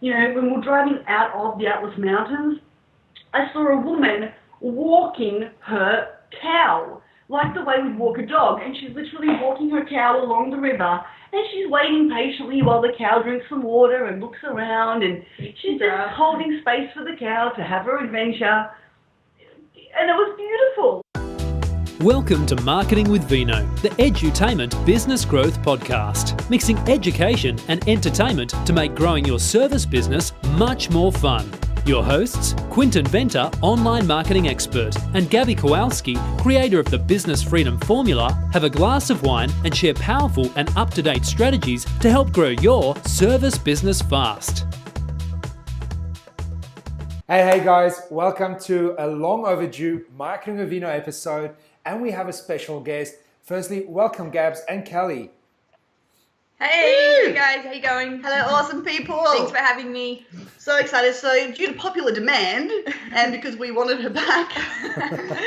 when we were driving out of the Atlas Mountains, I saw a woman walking her cow, like the way we'd walk a dog, and she's literally walking her cow along the river, and she's waiting patiently while the cow drinks some water and looks around, and she's just holding space for the cow to have her adventure, and it was beautiful. Welcome to Marketing with Vino, the edutainment business growth podcast, mixing education and entertainment to make growing your service business much more fun. Your hosts, Quinton Venter, online marketing expert, and Gaby Kowalski, creator of the Business Freedom Formula, have a glass of wine and share powerful and up-to-date strategies to help grow your service business fast. Hey guys, welcome to a long overdue Marketing with Vino episode, and we have a special guest. Firstly, welcome Gabs and Kelly. Hey guys, how you going? Hello, awesome people. Thanks for having me. So excited. So due to popular demand, and because we wanted her back,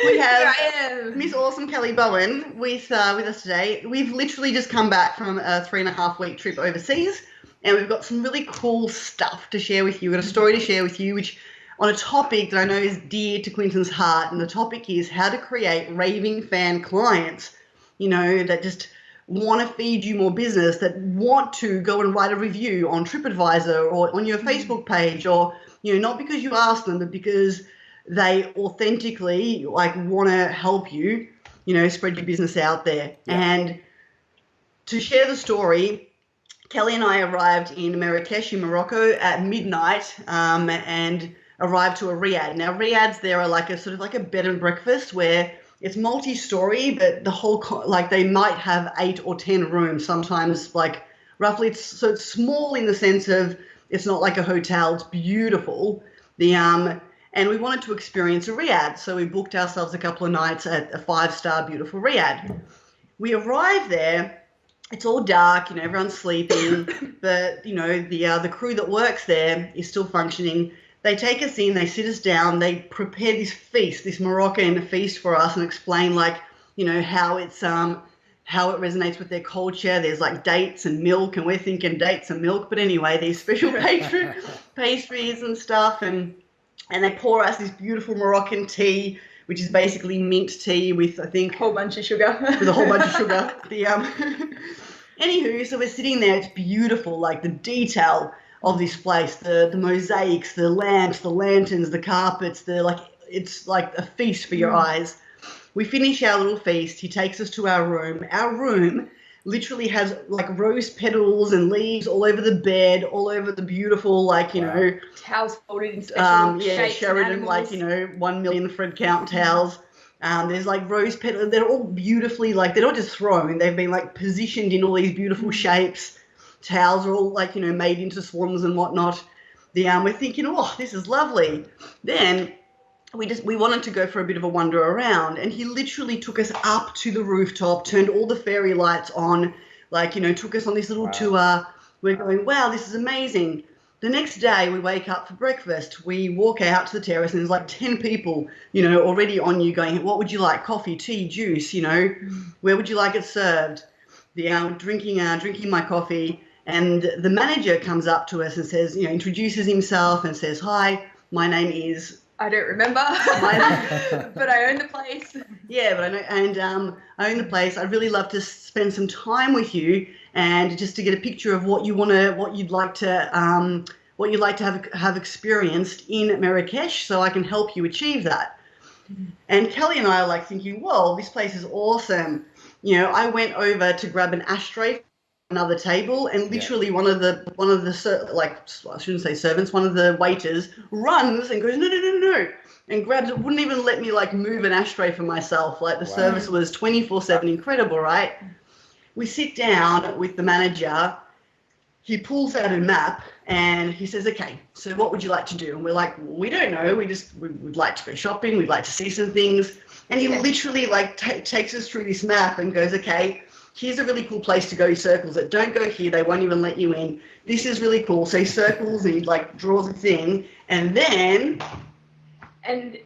we have Miss Awesome Kelly Bowen with us today. We've literally just come back from a 3.5-week trip overseas, and we've got some really cool stuff to share with you. We've got a story to share with you, which on a topic that I know is dear to Quinton's heart, and the topic is how to create raving fan clients, that just want to feed you more business, that want to go and write a review on TripAdvisor or on your Facebook page, or, not because you asked them, but because they authentically want to help you, spread your business out there. Yeah. And to share the story, Kelly and I arrived in Marrakesh in Morocco at midnight, and arrived to a riad. Now riads there are like a bed and breakfast where it's multi-story, but the whole they might have 8 or 10 rooms. Sometimes roughly, it's small in the sense of it's not like a hotel. It's beautiful. And we wanted to experience a riad, so we booked ourselves a couple of nights at a 5-star beautiful riad. We arrived there. It's all dark, everyone's sleeping, but the crew that works there is still functioning. They take us in, they sit us down, they prepare this feast, this Moroccan feast for us, and explain how it resonates with their culture. There's dates and milk, and we're thinking dates and milk, but anyway, these special pastries and stuff, and they pour us this beautiful Moroccan tea, which is basically mint tea with, I think, a whole bunch of sugar. With a whole bunch of sugar. Anywho, so we're sitting there, it's beautiful, the detail of this place, the mosaics, the lamps, the lanterns, the carpets, it's like a feast for your eyes. We finish our little feast. He takes us to our room. Our room literally has rose petals and leaves all over the bed, all over the beautiful towels folded in special shapes, Sheridan 1 million Fred Count towels. There's rose petals. They're all beautifully they're not just thrown. They've been positioned in all these beautiful shapes. Towels are all made into swans and whatnot. We're thinking, oh, this is lovely. Then we wanted to go for a bit of a wander around, and he literally took us up to the rooftop, turned all the fairy lights on, took us on this little tour. We're going, wow, this is amazing. The next day we wake up for breakfast. We walk out to the terrace, and there's 10 people, already on you going, what would you like? Coffee, tea, juice, where would you like it served? Drinking my coffee. And the manager comes up to us and says, introduces himself and says, hi, my name is... I don't remember, but I own the place. Yeah, but I know, and I own the place. I'd really love to spend some time with you, and just to get a picture of what you'd like to have experienced in Marrakesh, so I can help you achieve that. And Kelly and I are thinking, whoa, this place is awesome. I went over to grab an ashtray from another table, and literally one of the I shouldn't say servants, one of the waiters runs and goes, no, and grabs it, wouldn't even let me move an ashtray for myself. The service was 24/7, incredible, right? We sit down with the manager. He pulls out a map and he says, okay, so what would you like to do? And we're like, well, we don't know. We'd like to go shopping. We'd like to see some things. And he literally takes us through this map and goes, okay, here's a really cool place to go. He circles it. Don't go here. They won't even let you in. This is really cool. So he circles and he draws a thing. And then... And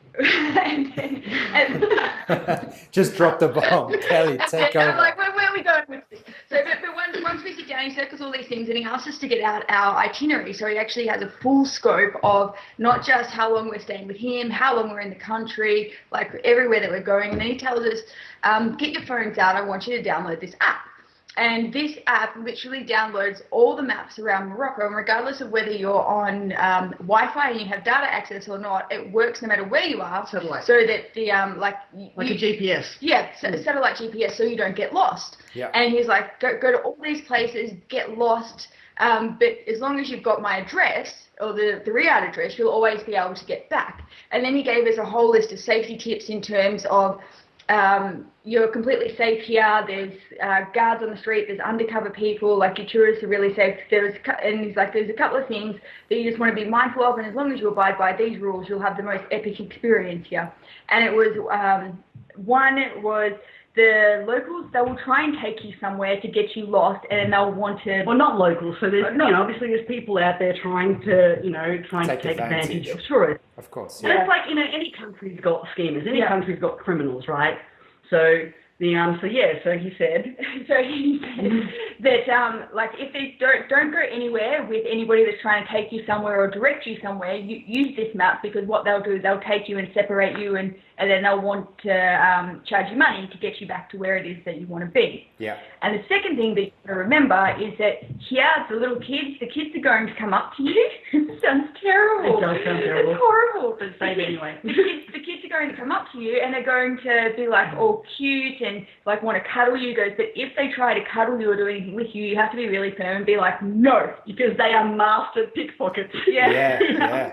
just drop the bomb. Kelly, take over. Where are we going with this? But once we sit down, he circles all these things and he asks us to get out our itinerary. So he actually has a full scope of not just how long we're staying with him, how long we're in the country, like everywhere that we're going. And then he tells us, get your phones out. I want you to download this app. And this app literally downloads all the maps around Morocco, and regardless of whether you're on Wi-Fi and you have data access or not, it works no matter where you are. Satellite. So that the like a GPS. Yeah, satellite GPS, so you don't get lost. Yeah. And he's like, go to all these places, get lost, but as long as you've got my address or the Riyadh address, you'll always be able to get back. And then he gave us a whole list of safety tips in terms of you're completely safe here. There's guards on the street. There's undercover people. Like, your tourists are really safe. And he's like, there's a couple of things that you just want to be mindful of. And as long as you abide by these rules, you'll have the most epic experience here. And it was one was the locals. They will try and take you somewhere to get you lost, and they'll want to. Well, not locals. So there's, obviously there's people out there trying to take advantage of tourists. Of course. Yeah. And it's like, any country's got schemers. Any country's got criminals, right? So so he said that like, if they don't go anywhere with anybody that's trying to take you somewhere or direct you somewhere, you use this map, because what they'll do is they'll take you and separate you, and then they'll want to charge you money to get you back to where it is that you want to be. Yeah. And the second thing that you got to remember is that here, the little kids, the kids are going to come up to you. It sounds terrible. It does sound terrible. It's horrible. But say it anyway. The kids are going to come up to you, and they're going to be like all cute and like want to cuddle you. Goes, but if they try to cuddle you or do anything with you, you have to be really firm and be like, no, because they are master pickpockets. Yeah.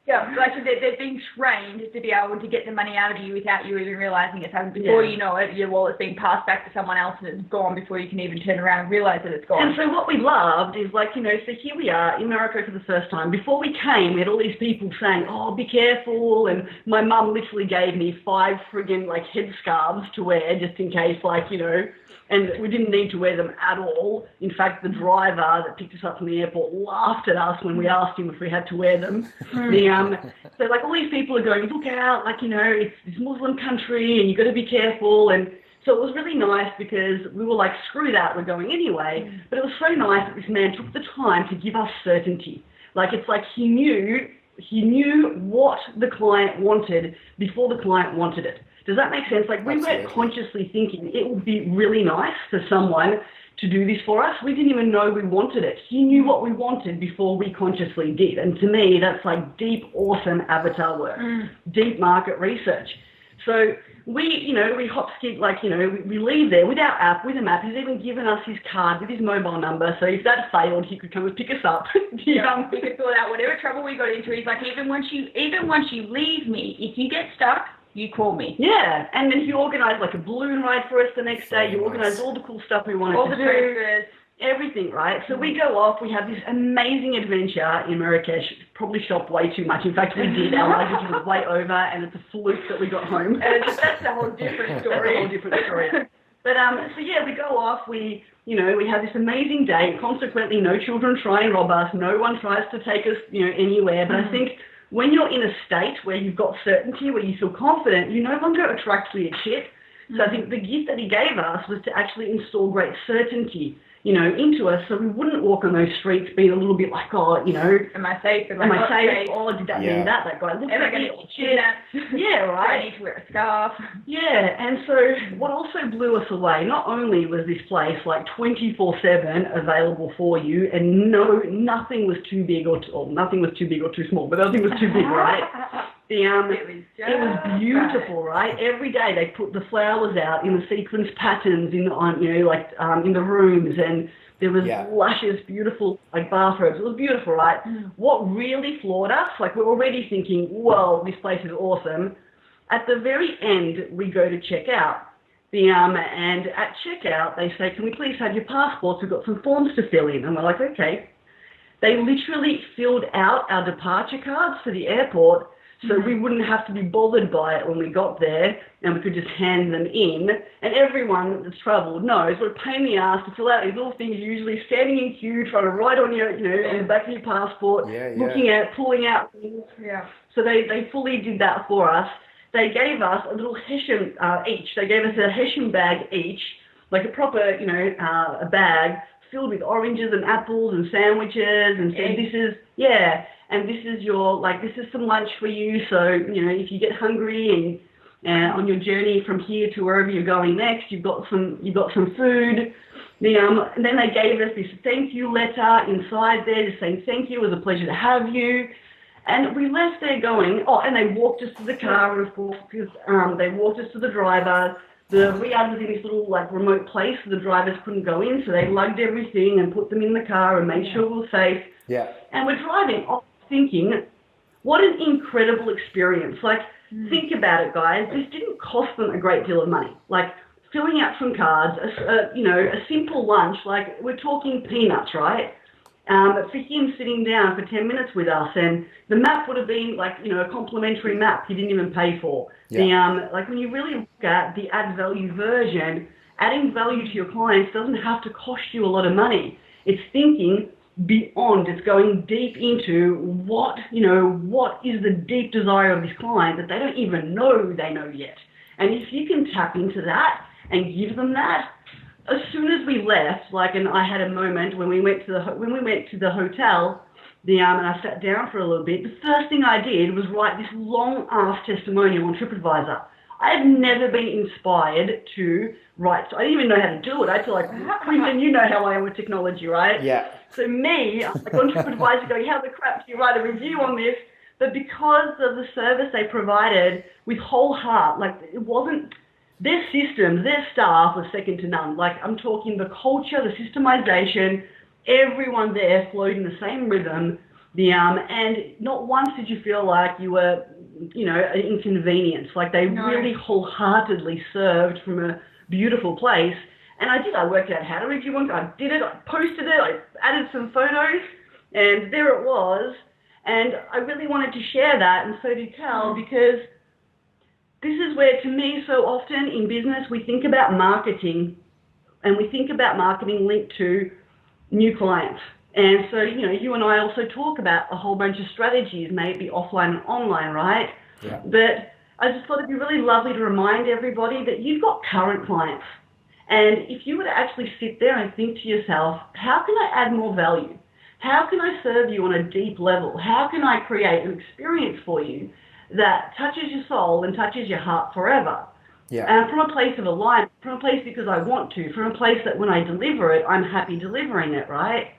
Yeah, like they're being trained to be able to get the money out of you without you even realising it's happened. Before you know it, your wallet's being passed back to someone else and it's gone before you can even turn around and realise that it's gone. And so what we loved is, like, so here we are in Morocco for the first time. Before we came, we had all these people saying, oh, be careful, and my mum literally gave me 5 friggin' like headscarves to wear just in case, and we didn't need to wear them at all. In fact, the driver that picked us up from the airport laughed at us when we asked him if we had to wear them. So, like, all these people are going, look out, it's this Muslim country and you've got to be careful. And so it was really nice, because we were like, screw that, we're going anyway. But it was so nice that this man took the time to give us certainty. Like, it's like he knew what the client wanted before the client wanted it. Does that make sense? Like, we weren't consciously thinking it would be really nice for someone to do this for us. We didn't even know we wanted it. He knew what we wanted before we consciously did. And to me, that's like deep, awesome avatar work, deep market research. So we hop skip, we leave there with our app, with a map. He's even given us his card with his mobile number. So if that failed, he could come and pick us up. We could sort out whatever trouble we got into. He's like, even once you leave me, if you get stuck, you call me. Yeah, and then he organised like a balloon ride for us the next day. You organised all the cool stuff we wanted to do. Transfers. Everything, right? So we go off, we have this amazing adventure in Marrakesh. Probably shopped way too much. In fact, we did. Our luggage was way over, and it's a fluke that we got home. And that's a whole different story. That's a whole different story. But we go off, we have this amazing day. Consequently, no children try and rob us. No one tries to take us, anywhere. But I think when you're in a state where you've got certainty, where you feel confident, you no longer attract weird shit. So I think the gift that he gave us was to actually install great certainty, into us, so we wouldn't walk on those streets being a little bit like, am I safe? Am I safe? Oh, did that mean that? That guy looks like me. Yeah, right. I need to wear a scarf. Yeah, and so what also blew us away, not only was this place like 24/7 available for you, and nothing was too big or nothing was too big or too small, but nothing was too big, right? It was beautiful, right? Every day they put the flowers out in the sequence patterns in the rooms, and there was luscious, beautiful bathrobes. It was beautiful, right? What really floored us, we're already thinking, whoa, this place is awesome. At the very end, we go to check out. And at checkout, they say, can we please have your passports? We've got some forms to fill in. And we're like, okay. They literally filled out our departure cards for the airport, so we wouldn't have to be bothered by it when we got there, and we could just hand them in. And everyone that's travelled knows what a pain in the ass to fill out these little things, usually standing in queue, trying to write on your, on the back of your passport, looking at, pulling out things. Yeah. So they fully did that for us. They gave us a little Hessian each. They gave us a Hessian bag each like a proper, you know, a bag filled with oranges and apples and sandwiches, and said, this is, and this is your, like, this is some lunch for you. So, you know, if you get hungry and on your journey from here to wherever you're going next, you've got some food. And then they gave us this thank you letter inside there, just saying thank you, it was a pleasure to have you. And we left there going, and they walked us to the car, of course, because they walked us to the driver. The Riyadh was in this little, like, remote place, so the drivers couldn't go in, so they lugged everything and put them in the car and made sure we were safe. Yeah. And we're driving off thinking, what an incredible experience. Like, think about it, guys. This didn't cost them a great deal of money. Like, filling out some cards, you know, a simple lunch, like, we're talking peanuts, right? For him sitting down for 10 minutes with us, and the map would have been like, you know, a complimentary map he didn't even pay for. Yeah. Like, when you really look at the add value version, adding value to your clients doesn't have to cost you a lot of money. It's thinking beyond, it's going deep into what is the deep desire of this client that they don't even know they know yet. And if you can tap into that and give them that, as soon as we left, like, and I had a moment when we went to the hotel, and I sat down for a little bit, the first thing I did was write this long-ass testimonial on TripAdvisor. I have never been inspired to write, so I didn't even know how to do it. I had to, like, Quinton, you know how I am with technology, right? Yeah. So me, like, on TripAdvisor going, how the crap do you write a review on this? But because of the service they provided with whole heart, like, it wasn't, their systems, their staff was second to none. Like, I'm talking the culture, the systemization, everyone there flowed in the same rhythm. And not once did you feel like you were, you know, an inconvenience. Like, they really wholeheartedly served from a beautiful place. And I worked out how to review one. I did it, I posted it, I added some photos, and there it was. And I really wanted to share that, and so did Cal, because this is where, to me, so often in business, we think about marketing, and we think about marketing linked to new clients. And so, you know, you and I also talk about a whole bunch of strategies, maybe offline and online, right? Yeah. But I just thought it'd be really lovely to remind everybody that you've got current clients. And if you were to actually sit there and think to yourself, how can I add more value? How can I serve you on a deep level? How can I create an experience for you that touches your soul and touches your heart forever? Yeah. From a place of alignment, from a place because I want to, from a place that when I deliver it, I'm happy delivering it, right?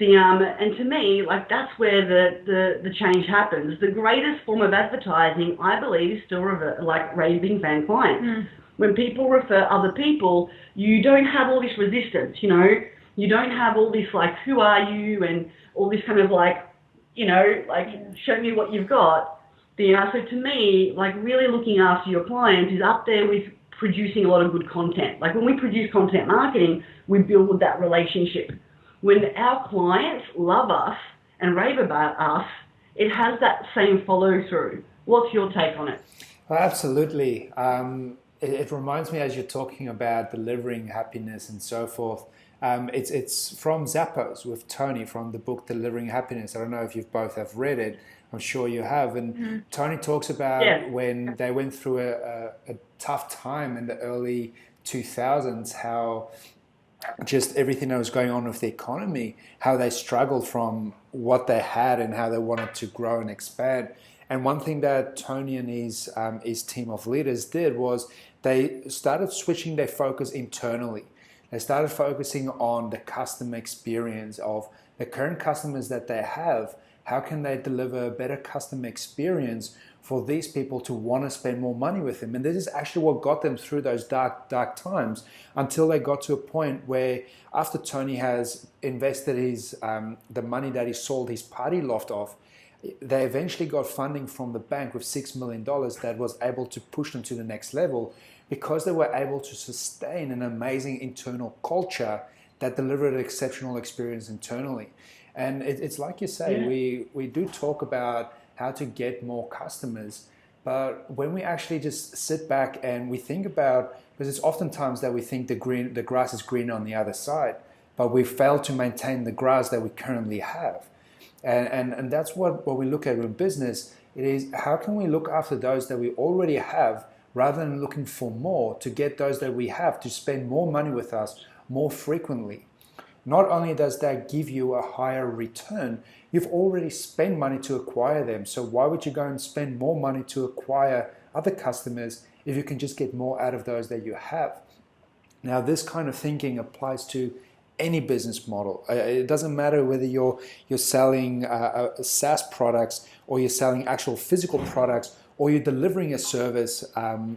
And to me, like, that's where the change happens. The greatest form of advertising, I believe, is still like raving fan clients. When people refer other people, you don't have all this resistance, you know? You don't have all this, like, who are you, and all this kind of, like, you know, like, show me what you've got. So to me, like, really looking after your clients is up there with producing a lot of good content. Like, when we produce content marketing, we build that relationship. When our clients love us and rave about us, it has that same follow through. What's your take on it? Well, absolutely. It reminds me, as you're talking about delivering happiness and so forth, it's from Zappos with Tony from the book Delivering Happiness. I don't know if you both have read it. I'm sure you have. And Tony talks about when they went through a tough time in the early 2000s, how just everything that was going on with the economy, how they struggled from what they had and how they wanted to grow and expand. And one thing that Tony and his team of leaders did was they started switching their focus internally. They started focusing on the customer experience of the current customers that they have. How can they deliver a better customer experience for these people to want to spend more money with them? And this is actually what got them through those dark times until they got to a point where, after Tony has invested the money that he sold his party loft off, they eventually got funding from the bank with $6 million that was able to push them to the next level, because they were able to sustain an amazing internal culture that delivered an exceptional experience internally. And it's like you say, we do talk about how to get more customers, but when we actually just sit back and we think about, because it's oftentimes that we think the grass is green on the other side, but we fail to maintain the grass that we currently have. And that's what we look at in business. It is, how can we look after those that we already have rather than looking for more to get those that we have to spend more money with us more frequently. Not only does that give you a higher return, you've already spent money to acquire them. So why would you go and spend more money to acquire other customers if you can just get more out of those that you have? Now, this kind of thinking applies to any business model. It doesn't matter whether you're selling SaaS products, or you're selling actual physical products, or you're delivering a service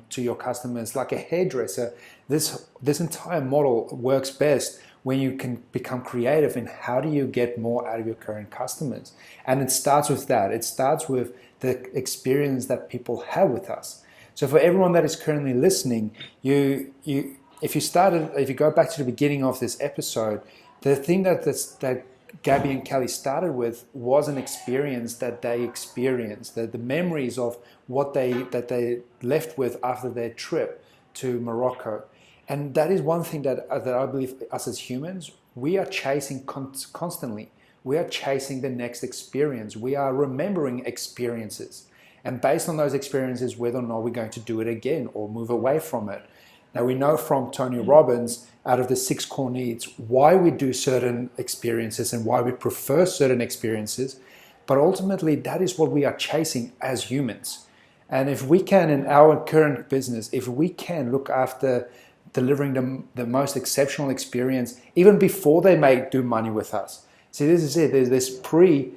to your customers like a hairdresser. This entire model works best when you can become creative in how do you get more out of your current customers. And it starts with that. It starts with the experience that people have with us. So for everyone that is currently listening, if you go back to the beginning of this episode, the thing that Gaby and Kelly started with was an experience that they experienced, the memories of what they left with after their trip to Morocco. And that is one thing that I believe us as humans, we are chasing constantly. We are chasing the next experience. We are remembering experiences. And based on those experiences, whether or not we're going to do it again or move away from it. Now, we know from Tony Robbins, out of the 6 core needs, why we do certain experiences and why we prefer certain experiences. But ultimately, that is what we are chasing as humans. And if we can, in our current business, if we can look after delivering the most exceptional experience, even before they do money with us. See, this is it. There's this pre,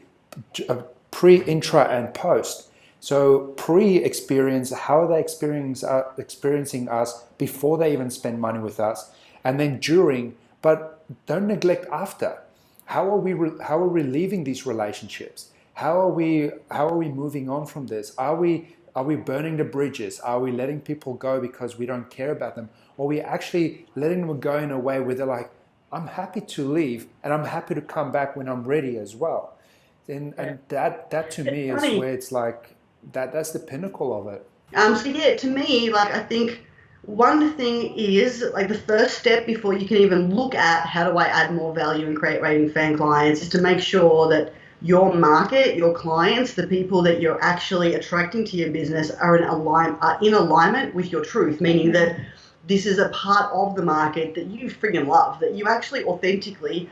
intra, and post. So pre-experience, how are they experiencing us before they even spend money with us, and then during, but don't neglect after. How are we leaving these relationships? How are we moving on from this? Are we burning the bridges? Are we letting people go because we don't care about them? Or are we actually letting them go in a way where they're like, I'm happy to leave and I'm happy to come back when I'm ready as well. And that to me is where it's like, that's the pinnacle of it. So yeah, to me, like, I think one thing is, like, the first step before you can even look at how do I add more value and create raving fan clients is to make sure that your market, your clients, the people that you're actually attracting to your business are in alignment with your truth, meaning that this is a part of the market that you friggin' love, that you actually authentically,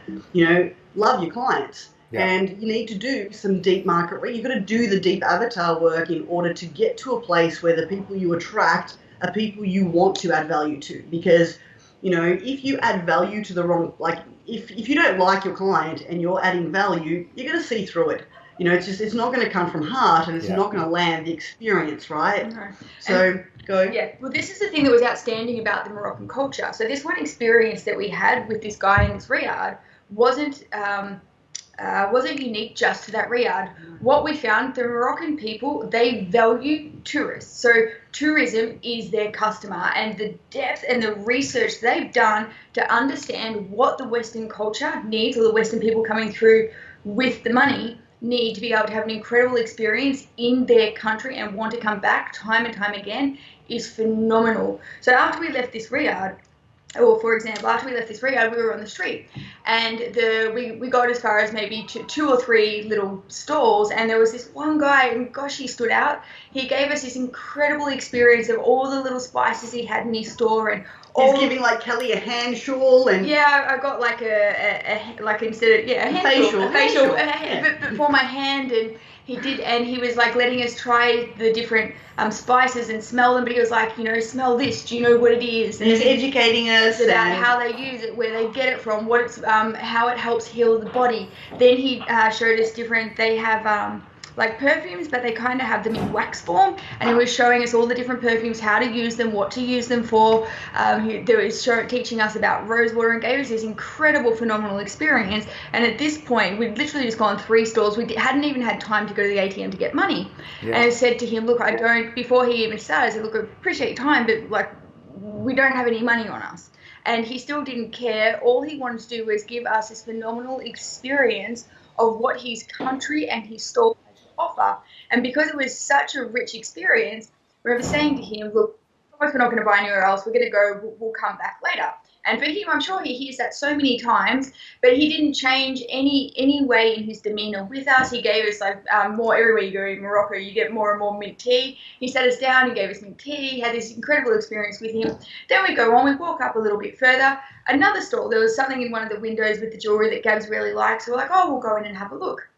love your clients. Yeah. And you need to do some deep market research. You've got to do the deep avatar work in order to get to a place where the people you attract are people you want to add value to. Because, if you add value to the wrong, like, if you don't like your client and you're adding value, you're going to see through it. It's not going to come from heart, and it's not going to land the experience, right? No. So go. Yeah. Well, this is the thing that was outstanding about the Moroccan culture. So this one experience that we had with this guy in this riad wasn't unique just to that riad. What we found, the Moroccan people, they value tourists. So tourism is their customer, and the depth and the research they've done to understand what the Western culture needs, or the Western people coming through with the money need to be able to have an incredible experience in their country and want to come back time and time again is phenomenal. So after we left this riad, or for example, after we left this riad, we were on the street, and we got as far as maybe two or three little stalls, and there was this one guy, and gosh, he stood out. He gave us this incredible experience of all the little spices he had in his store, and he's giving like Kelly a hand shawl, and I got like a facial, but for my hand, and he was like letting us try the different spices and smell them, but he was like, smell this, do you know what it is? And he's educating us about how they use it, where they get it from, what it's how it helps heal the body. Then he showed us they have like perfumes, but they kind of have them in wax form, and he was showing us all the different perfumes, how to use them, what to use them for. He was teaching us about rose water, and gave us this incredible, phenomenal experience. And at this point, we'd literally just gone 3 stores. We hadn't even had time to go to the ATM to get money. Yeah. And I said to him, look, before he even started, I said, look, I appreciate your time, but like, we don't have any money on us. And he still didn't care. All he wanted to do was give us this phenomenal experience of what his country and his store offer. And because it was such a rich experience, we were saying to him, look, we're not going to buy anywhere else, we're going to go, we'll come back later. And for him, I'm sure he hears that so many times, but he didn't change any way in his demeanour with us. He gave us like more, everywhere you go in Morocco, you get more and more mint tea. He sat us down, he gave us mint tea, he had this incredible experience with him. Then we go on, we walk up a little bit further. Another stall, there was something in one of the windows with the jewellery that Gabs really liked. So we're like, oh, we'll go in and have a look.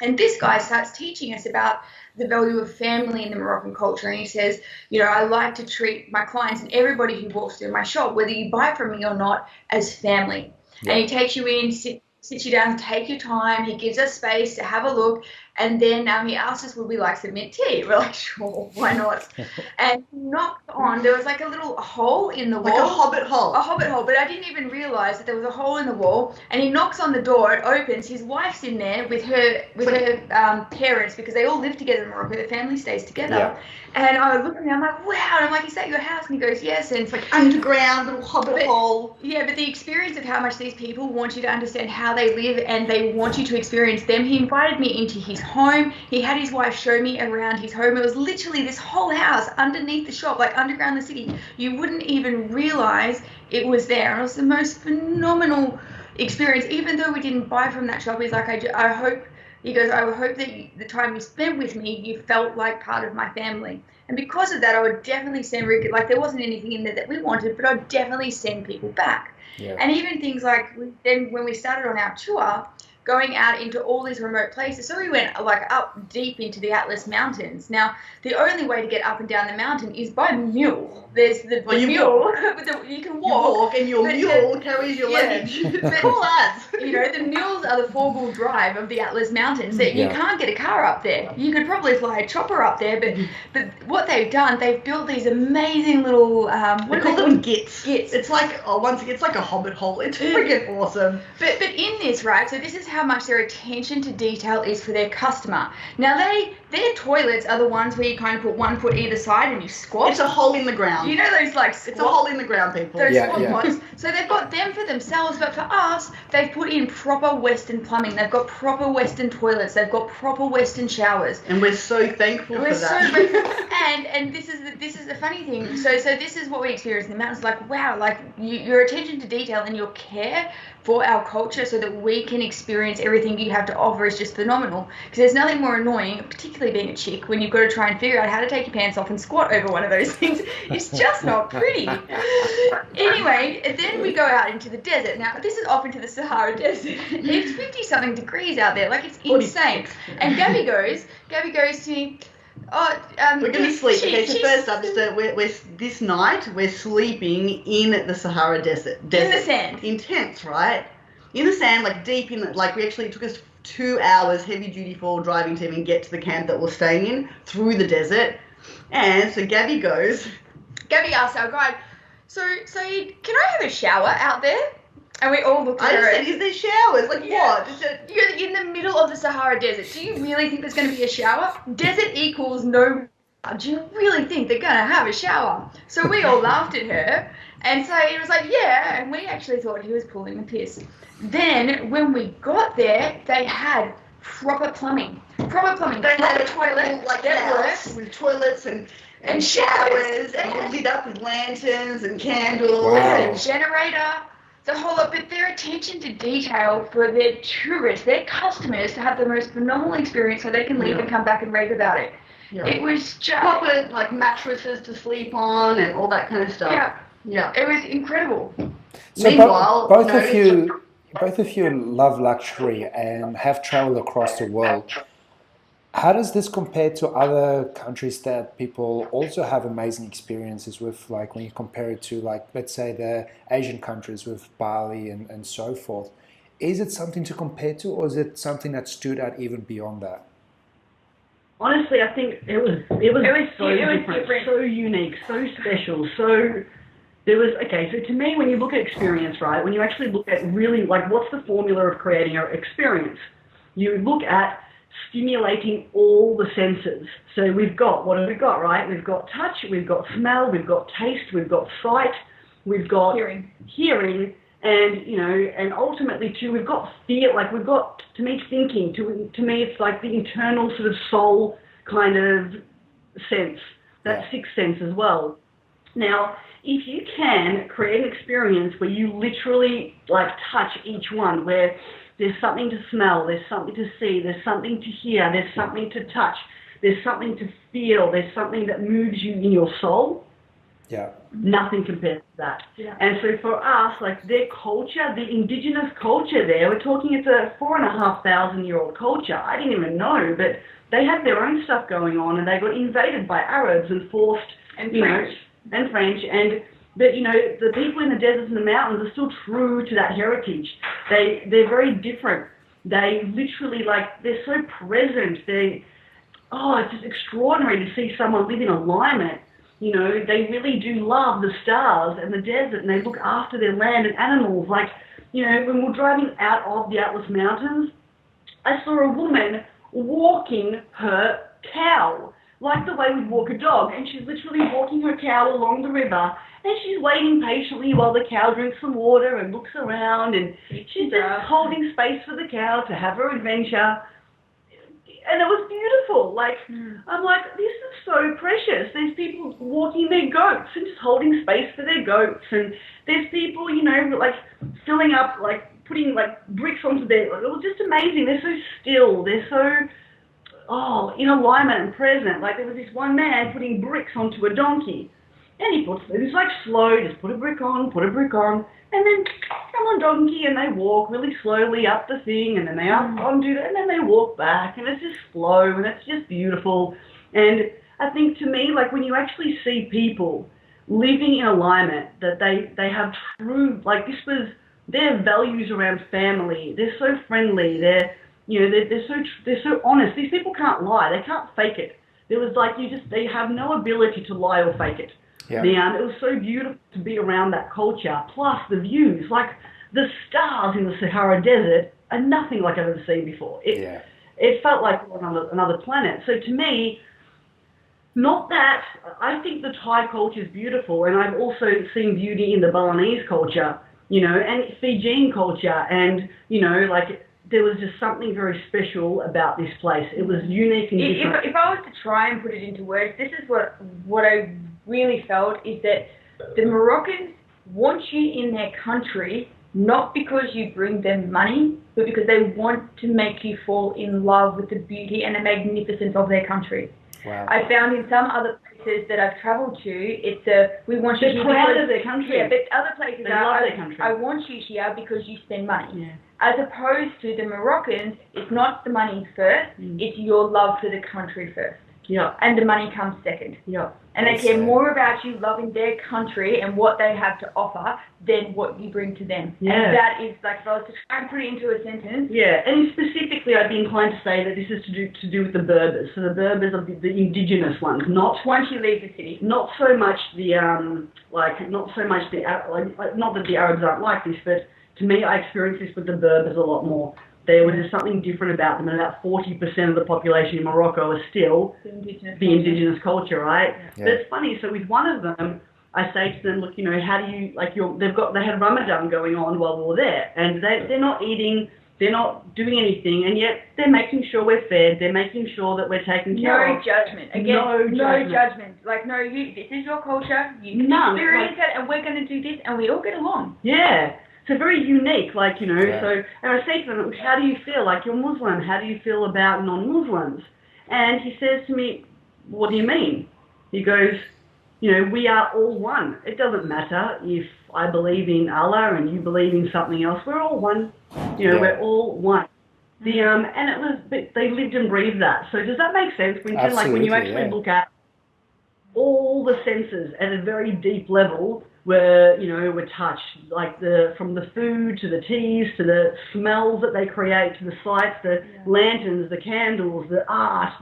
And this guy starts teaching us about the value of family in the Moroccan culture. And he says, you know, I like to treat my clients and everybody who walks through my shop, whether you buy from me or not, as family. Yeah. And he takes you in, sits you down, take your time. He gives us space to have a look. And then he asked us, would we like some mint tea? We're like, sure, why not? And knocked on, there was like a little hole in the wall. Like a hobbit hole. A hobbit hole, but I didn't even realise that there was a hole in the wall. And he knocks on the door, it opens, his wife's in there with her parents, because they all live together in Morocco, the family stays together. Yeah. And I look at him, I'm like, wow. And I'm like, is that your house? And he goes, yes. And it's like underground, little hobbit hole. Yeah, but the experience of how much these people want you to understand how they live and they want you to experience them. He invited me into his home. He had his wife show me around his home. It was literally this whole house underneath the shop, like underground the city. You wouldn't even realise it was there. And it was the most phenomenal experience. Even though we didn't buy from that shop, he's like, I hope... He goes, I hope that the time you spent with me, you felt like part of my family. And because of that, I would definitely send, like, there wasn't anything in there that we wanted, but I'd definitely send people back. Yeah. And even things like, then when we started on our tour, going out into all these remote places. So we went like up deep into the Atlas Mountains. Now, the only way to get up and down the mountain is by mule. There's the mule, you can walk. And your mule carries your luggage. Cool as. You know, the mules are the four-wheel drive of the Atlas Mountains. That you can't get a car up there. You could probably fly a chopper up there, but what they've done, they've built these amazing little... we call them gits. It's like, once again, it's like a hobbit hole. It's freaking awesome. But in this, right, so this is how much their attention to detail is for their customer. Now, their toilets are the ones where you kind of put one foot either side and you squat. It's a hole in the ground. You know those like squat, it's a hole in the ground, people. Those squat pods. So they've got them for themselves, but for us, they've put in proper Western plumbing. They've got proper Western toilets. They've got proper Western showers. And we're so thankful for that. So grateful. And this is the funny thing. So this is what we experience in the mountains. Like, wow, like your attention to detail and your care for our culture so that we can experience everything you have to offer is just phenomenal. Because there's nothing more annoying, particularly being a chick, when you've got to try and figure out how to take your pants off and squat over one of those things. It's just not pretty. Anyway, then we go out into the desert. Now, this is off into the Sahara Desert. It's 50-something degrees out there. Like, it's insane. And Gaby goes to me, we're going to sleep. Okay, so first up, this night we're sleeping in the Sahara Desert. In the sand. In tents, right? In the sand, like deep in, like we actually, it took us 2 hours heavy duty for driving to even get to the camp that we're staying in through the desert. And so Gaby asks our guide, so can I have a shower out there? And we all looked at her. I said, is there showers? Like what? You're in the middle of the Sahara Desert. Do you really think there's going to be a shower? Desert equals no... Do you really think they're going to have a shower? So we all laughed at her. And so he was like, yeah. And we actually thought he was pulling the piss. Then when we got there, they had proper plumbing. They had a toilet like that works. With toilets and showers. And lit up with lanterns and candles. Wow. They had a generator. The whole lot, but their attention to detail for their tourists, their customers, to have the most phenomenal experience so they can leave and come back and rave about it. Yeah. It was just... Proper, like, mattresses to sleep on and all that kind of stuff. Yeah. It was incredible. So meanwhile, both of you love luxury and have traveled across the world. How does this compare to other countries that people also have amazing experiences with, like when you compare it to, like, let's say the Asian countries with Bali and so forth? Is it something to compare to, or is it something that stood out even beyond that? Honestly, I think it was so different, so unique, so special. So there was, okay, so to me, when you look at experience, right, when you actually look at really, like, what's the formula of creating an experience? You look at stimulating all the senses. So we've got, what have we got, right? We've got touch, we've got smell, we've got taste, we've got sight, we've got hearing, and, you know, and ultimately too, we've got feel, like we've got, to me, thinking. To me, it's like the internal sort of soul kind of sense, that sixth sense as well. Now, if you can create an experience where you literally like touch each one, where there's something to smell, there's something to see, there's something to hear, there's something to touch, there's something to feel, there's something that moves you in your soul, Yeah. nothing compares to that. Yeah. And so for us, like their culture, the indigenous culture there, we're talking it's a 4,500-year-old culture. I didn't even know, but they had their own stuff going on, and they got invaded by Arabs and forced, And you French. know, and French, but you know, the people in the deserts and the mountains are still true to that heritage. They're very different. They literally, like, they're so present. It's just extraordinary to see someone live in alignment. You know, they really do love the stars and the desert, and they look after their land and animals. Like, you know, when we're driving out of the Atlas Mountains, I saw a woman walking her cow, like the way we'd walk a dog, and she's literally walking her cow along the river, and she's waiting patiently while the cow drinks some water and looks around, and she's just holding space for the cow to have her adventure. And it was beautiful. Like, I'm like, this is so precious. There's people walking their goats and just holding space for their goats, and there's people, you know, like filling up, like putting like bricks onto their, it was just amazing. They're so still. They're so, in alignment and present. Like there was this one man putting bricks onto a donkey, and it was like slow, just put a brick on, and then come on donkey, and they walk really slowly up the thing, and then they undo it, and then they walk back, and it's just slow, and it's just beautiful. And I think to me, like when you actually see people living in alignment, that they have true, like this was their values around family. They're so friendly. They're so honest. These people can't lie. They can't fake it. There was like they have no ability to lie or fake it. Yeah. It was so beautiful to be around that culture. Plus the views, like the stars in the Sahara Desert, are nothing like I've ever seen before. It felt like another planet. So to me, not that I think the Thai culture is beautiful, and I've also seen beauty in the Balinese culture, you know, and Fijian culture, and you know, like there was just something very special about this place. It was unique and different. If I was to try and put it into words, this is what I really felt, is that the Moroccans want you in their country, not because you bring them money, but because they want to make you fall in love with the beauty and the magnificence of their country. Wow. I found in some other places that I've travelled to, we want you They're here proud because, of their country. Yeah, but other places They love their country. I want you here because you spend money. Yeah. As opposed to the Moroccans, it's not the money first, it's your love for the country first. Yeah. And the money comes second. Yeah. And they care more about you loving their country and what they have to offer than what you bring to them. Yeah. And that is, like, if I was to try and put it into a sentence. Yeah, and specifically I'd be inclined to say that this is to do with the Berbers. So the Berbers are the indigenous ones, not Once you leave the city. not so much the not that the Arabs aren't like this, but to me I experienced this with the Berbers a lot more. There was just something different about them, and about 40% of the population in Morocco is still the indigenous culture, right? Yeah. But it's funny. So with one of them, I say to them, look, you know, how do you they had Ramadan going on while we were there, and they're not eating, they're not doing anything, and yet they're making sure we're fed, they're making sure that we're taken care No of. judgment. Again, no judgment. Like, no, this is your culture, you can experience it, and we're going to do this, and we all get along. Yeah. So very unique, like, you know, Yeah. so, and I say to them, how do you feel? Like, you're Muslim, how do you feel about non-Muslims? And he says to me, what do you mean? He goes, you know, we are all one. It doesn't matter if I believe in Allah and you believe in something else. We're all one. You know, Yeah. we're all one. And it was, but they lived and breathed that. So does that make sense? When you actually look at all the senses at a very deep level, where, you know, we're touched, like from the food to the teas to the smells that they create to the sights, the lanterns, the candles, the art,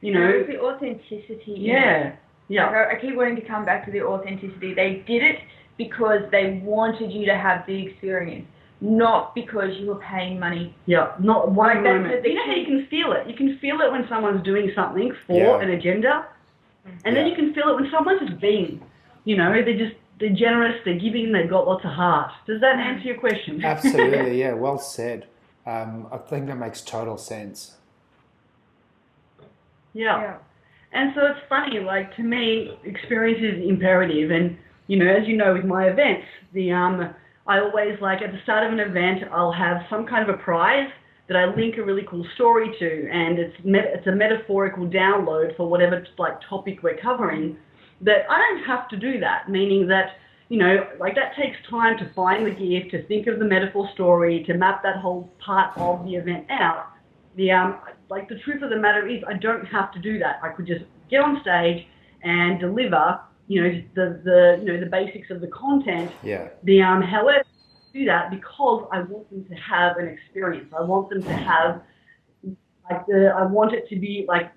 you know. The authenticity. Yeah. Yeah. Like, I keep wanting to come back to the authenticity. They did it because they wanted you to have the experience, not because you were paying money. Yeah. Not one Like, that's moment. the You know how you can feel it? You can feel it when someone's doing something for Yeah. an agenda, and then you can feel it when someone's just being, you know, they're generous, they're giving, they've got lots of heart. Does that answer your question? Absolutely, yeah, well said. I think that makes total sense. Yeah. And so it's funny, like, to me, experience is imperative. And, as you know, with my events, I always, like, at the start of an event, I'll have some kind of a prize that I link a really cool story to, and it's a metaphorical download for whatever, like, topic we're covering, that I don't have to do that, meaning that, like, that takes time to find the gift, to think of the metaphor story, to map that whole part of the event out. Like, the truth of the matter is, I don't have to do that. I could just get on stage and deliver, the basics of the content. Yeah. However, I do that because I want them to have an experience. I want them to have, I want it to be I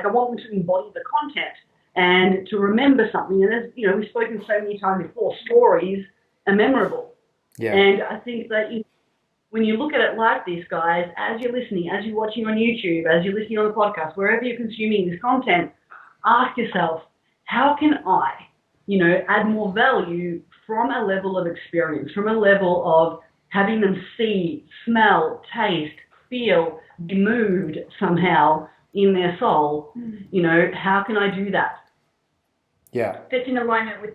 want them to embody the content and to remember something. And as we've spoken so many times before, stories are memorable. Yeah. And I think that when you look at it like this, guys, as you're listening, as you're watching on YouTube, as you're listening on the podcast, wherever you're consuming this content, ask yourself, how can I, add more value from a level of experience, from a level of having them see, smell, taste, feel, be moved somehow in their soul? How can I do that? Yeah. That's in alignment with.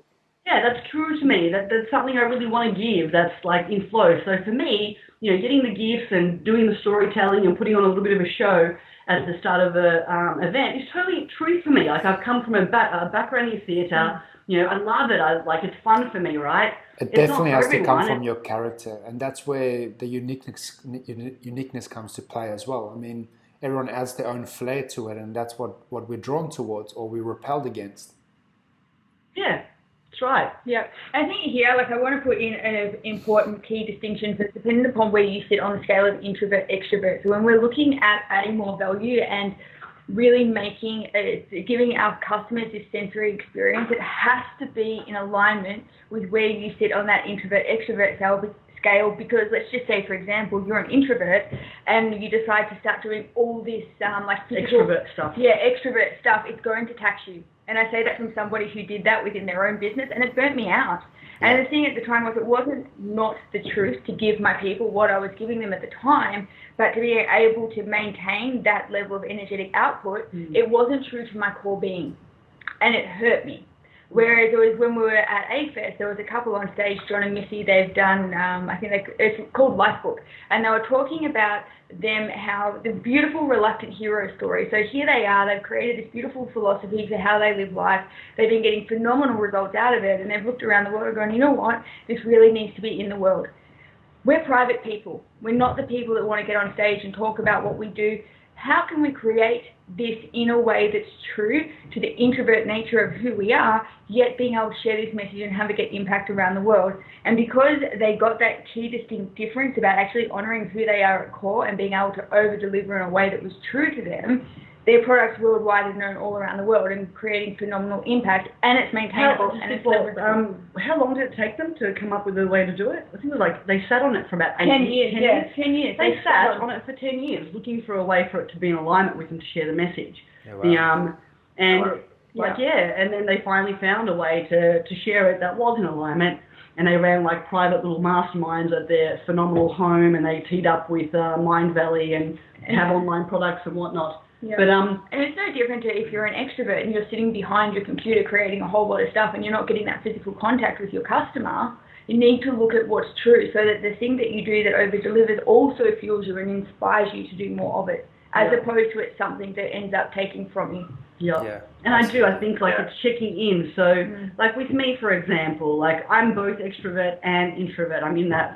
Yeah, that's true to me. That's something I really want to give. That's like in flow. So for me, getting the gifts and doing the storytelling and putting on a little bit of a show at the start of an event is totally true for me. Like, I've come from a background in theatre. I love it. It's fun for me, right? It definitely has to come from your character, and that's where the uniqueness comes to play as well. I mean, everyone adds their own flair to it, and that's what we're drawn towards or we're repelled against. Yeah. That's right. Yeah. I think here, I want to put in an important key distinction that depending upon where you sit on the scale of introvert, extrovert. So when we're looking at adding more value and really giving our customers this sensory experience, it has to be in alignment with where you sit on that introvert, extrovert scale. Because let's just say, for example, you're an introvert and you decide to start doing all this physical, extrovert stuff. Yeah, extrovert stuff. It's going to tax you. And I say that from somebody who did that within their own business, and it burnt me out. Yeah. And the thing at the time was, it wasn't not the truth to give my people what I was giving them at the time, but to be able to maintain that level of energetic output, it wasn't true to my core being, and it hurt me. Whereas it was when we were at A-Fest, there was a couple on stage, John and Missy, they've done, it's called Lifebook, and they were talking about how the beautiful reluctant hero story. So here they are, they've created this beautiful philosophy for how they live life. They've been getting phenomenal results out of it, and they've looked around the world and gone, you know what, this really needs to be in the world. We're private people. We're not the people that want to get on stage and talk about what we do. How can we create this in a way that's true to the introvert nature of who we are, yet being able to share this message and have it get impact around the world? And because they got that key distinct difference about actually honouring who they are at core and being able to over-deliver in a way that was true to them, their products worldwide are known all around the world and creating phenomenal impact, and it's maintainable. How long did it take them to come up with a way to do it? I think it was they sat on it for about 10 years. 10 years. They sat on it for 10 years, looking for a way for it to be in alignment with them to share the message. Yeah, wow. And then they finally found a way to share it that was in alignment. And they ran private little masterminds at their phenomenal home, and they teed up with Mind Valley and have online products and whatnot. Yeah. But and it's no different to if you're an extrovert and you're sitting behind your computer creating a whole lot of stuff and you're not getting that physical contact with your customer. You need to look at what's true so that the thing that you do that over-delivers also fuels you and inspires you to do more of it, as opposed to it's something that ends up taking from you. Yeah. And I think it's checking in. So with me, for example, I'm both extrovert and introvert. I'm in that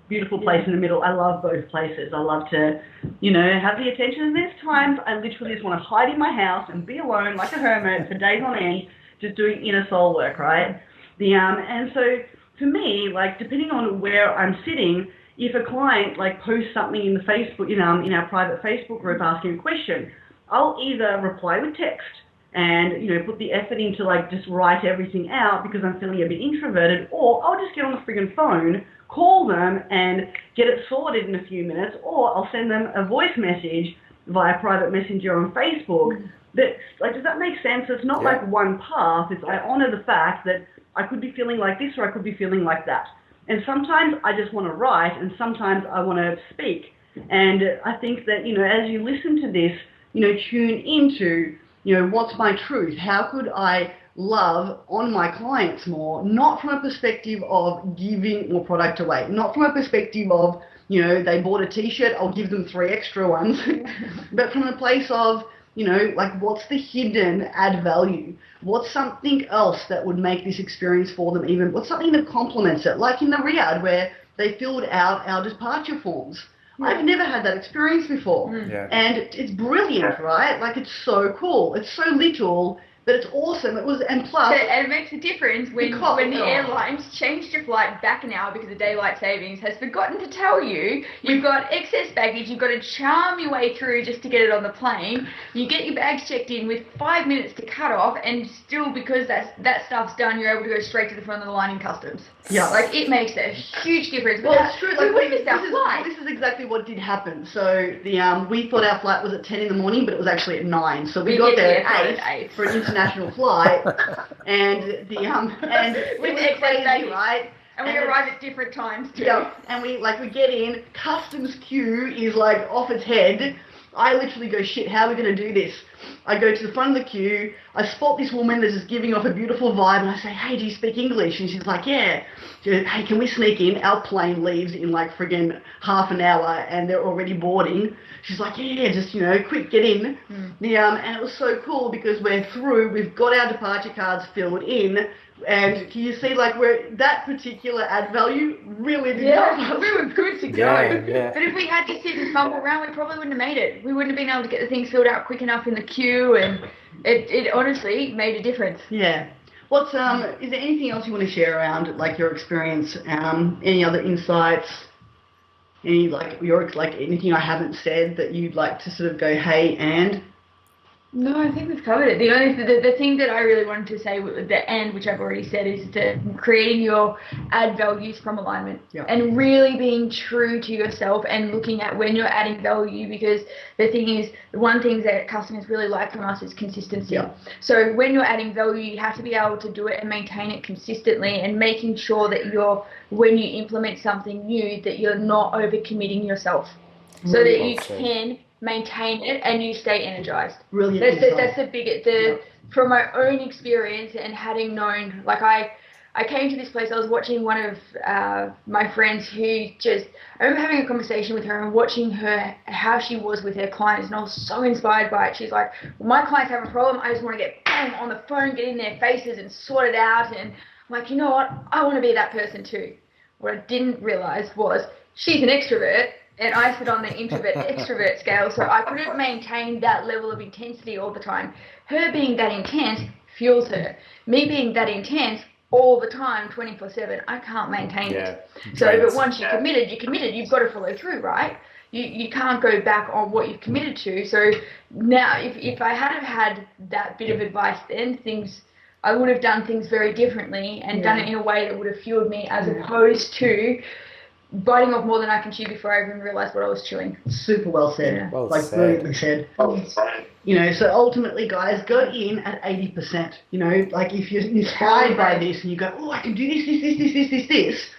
beautiful place in the middle. I love both places. I love to, have the attention. And there's times I literally just want to hide in my house and be alone like a hermit for days on end, just doing inner soul work, right? And so for me, depending on where I'm sitting, if a client posts something in the Facebook, in our private Facebook group asking a question, I'll either reply with text and, put the effort into just write everything out because I'm feeling a bit introverted, or I'll just get on the friggin' phone, call them and get it sorted in a few minutes, or I'll send them a voice message via private messenger on Facebook. That, does that make sense? It's not one path. It's I honor the fact that I could be feeling like this or I could be feeling like that. And sometimes I just want to write and sometimes I want to speak. And I think that, as you listen to this, tune into what's my truth? How could I love on my clients more? Not from a perspective of giving more product away, not from a perspective of, they bought a t-shirt, I'll give them 3 extra ones, but from a place of, what's the hidden add value? What's something else that would make this experience for them even, what's something that complements it? Like in the Riyadh where they filled out our departure forms. I've never had that experience before. And it's brilliant, right? Like, it's so cool. It's so little, but it's awesome. And plus... And it makes a difference when the airlines changed your flight back an hour because of daylight savings, has forgotten to tell you you've got excess baggage, you've got to charm your way through just to get it on the plane. You get your bags checked in with 5 minutes to cut off, and still, because that stuff's done, you're able to go straight to the front of the line in customs. Yeah. Like, it makes a huge difference. Well, it's true. Like, this is exactly what did happen. So we thought our flight was at 10 in the morning, but it was actually at 9. So we got there at 8 for an international flight, and it was crazy, right? And we arrived at different times too. Yeah, and we get in, customs queue is like off its head. I literally go, shit, how are we going to do this? I go to the front of the queue, I spot this woman that's just giving off a beautiful vibe, and I say, hey, do you speak English? And she's like, yeah. She goes, hey, can we sneak in? Our plane leaves in like friggin' half an hour, and they're already boarding. She's like, yeah, just, quick, get in. And it was so cool because we're through, we've got our departure cards filled in, and can you see, like, where that particular add value really did help us. We were good to go. Yeah. But if we had to sit and fumble around, we probably wouldn't have made it. We wouldn't have been able to get the things filled out quick enough in the queue, and it honestly made a difference. Yeah. What's is there anything else you want to share around, like, your experience? Any other insights? Any, like, anything I haven't said that you'd like to sort of go, hey, and? No, I think we've covered it. The thing that I really wanted to say at the end, which I've already said, is creating your add values from alignment and really being true to yourself and looking at when you're adding value, because the thing is, one thing that customers really like from us is consistency. So when you're adding value, you have to be able to do it and maintain it consistently, and making sure that when you implement something new, that you're not overcommitting yourself, so that you can maintain it and you stay energized. Brilliant. That's the biggest. From my own experience and having known, like, I came to this place. I was watching one of my friends I remember having a conversation with her and watching her, how she was with her clients, and I was so inspired by it. She's like, well, my clients have a problem, I just want to get on the phone, get in their faces and sort it out. And I'm like, you know what? I want to be that person too. What I didn't realize was she's an extrovert, and I sit on the introvert-extrovert scale, so I couldn't maintain that level of intensity all the time. Her being that intense fuels her. Me being that intense all the time, 24/7, I can't maintain it. So, but once you're committed, you've got to follow through, right? You can't go back on what you've committed to. So now, if I had had that bit of advice then, I would have done things very differently and done it in a way that would have fueled me, as opposed to biting off more than I can chew before I even realised what I was chewing. Super well said. Yeah. Well like, said. brilliantly said. So ultimately, guys, go in at 80%. Like, if you're inspired by this and you go, oh, I can do this,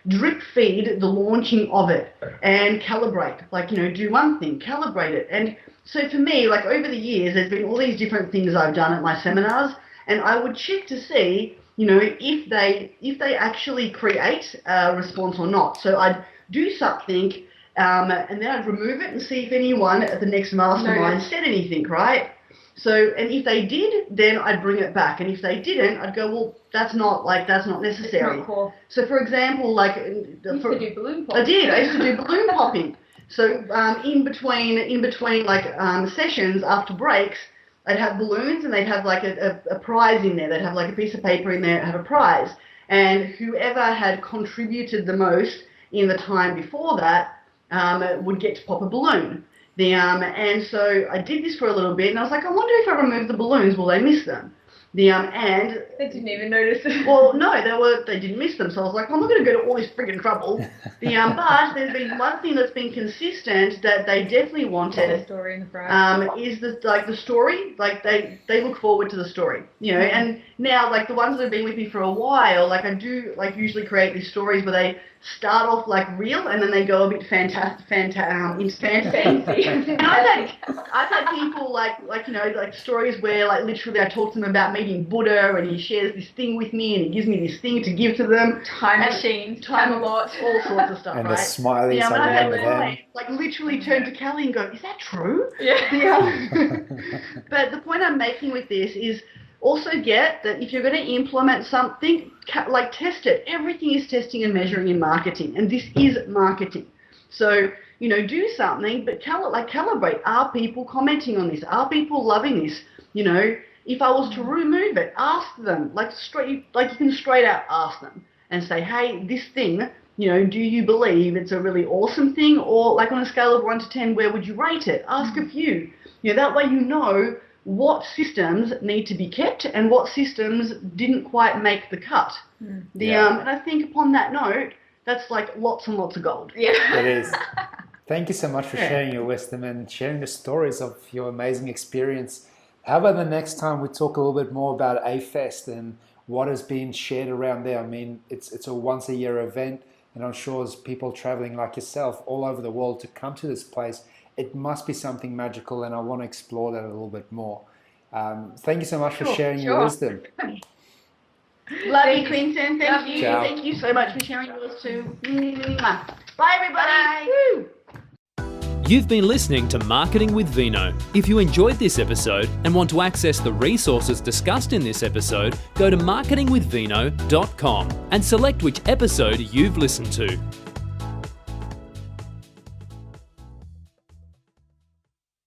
drip feed the launching of it and calibrate. Like, do one thing, calibrate it. And so for me, like, over the years, there's been all these different things I've done at my seminars, and I would check to see, if they actually create a response or not. So I'd do something, and then I'd remove it and see if anyone at the next mastermind said anything, right? So, and if they did, then I'd bring it back. And if they didn't, I'd go, well, that's not necessary. It's not cool. So, for example, like... You used to do balloon popping. I did. I used to do balloon popping. So, in between sessions, after breaks, I'd have balloons, and they'd have like a prize in there. They'd have like a piece of paper in there, have a prize. And whoever had contributed the most in the time before that would get to pop a balloon. And so I did this for a little bit, and I was like, I wonder if I remove the balloons, will they miss them? And they didn't even notice. Well, no, they didn't miss them. So I was like, well, I'm not going to go to all this friggin' trouble. But there's been one thing that's been consistent that they definitely wanted. The story in the front. Is the story. Like, they look forward to the story, And now, like, the ones that have been with me for a while, like, I do, like, usually create these stories where they start off like real and then they go a bit fancy. And I've had people like you know, like stories where like literally I talk to them about meeting Buddha and he shares this thing with me and he gives me this thing to give to them. Time machine, time a lot, all sorts of stuff, And right? the smileys, Yeah, I when I had remember them. clients, like literally turn to Kelly and go, "Is that true?" Yeah. But the point I'm making with this is also get that if you're going to implement something, like test it. Everything is testing and measuring in marketing, and this is marketing. So, you know, do something, but calibrate. Are people commenting on this? Are people loving this? You know, if I was to remove it, ask them, you can straight out ask them and say, hey, this thing, you know, do you believe it's a really awesome thing? Or like on a scale of 1 to 10, where would you rate it? Ask a few. You know, that way you know what systems need to be kept and what systems didn't quite make the cut. And I think upon that note, that's like lots and lots of gold. Yeah. It is. Thank you so much for sharing your wisdom and sharing the stories of your amazing experience. How about the next time we talk a little bit more about A-Fest and what has been shared around there? I mean, it's a once-a-year event, and I'm sure as people traveling like yourself all over the world to come to this place, it must be something magical, and I want to explore that a little bit more. Thank you so much for sharing your wisdom. Love you, Quinton. Thank you. Ciao. Thank you so much for sharing yours too. Bye, everybody. Woo. You've been listening to Marketing with Vino. If you enjoyed this episode and want to access the resources discussed in this episode, go to marketingwithvino.com and select which episode you've listened to.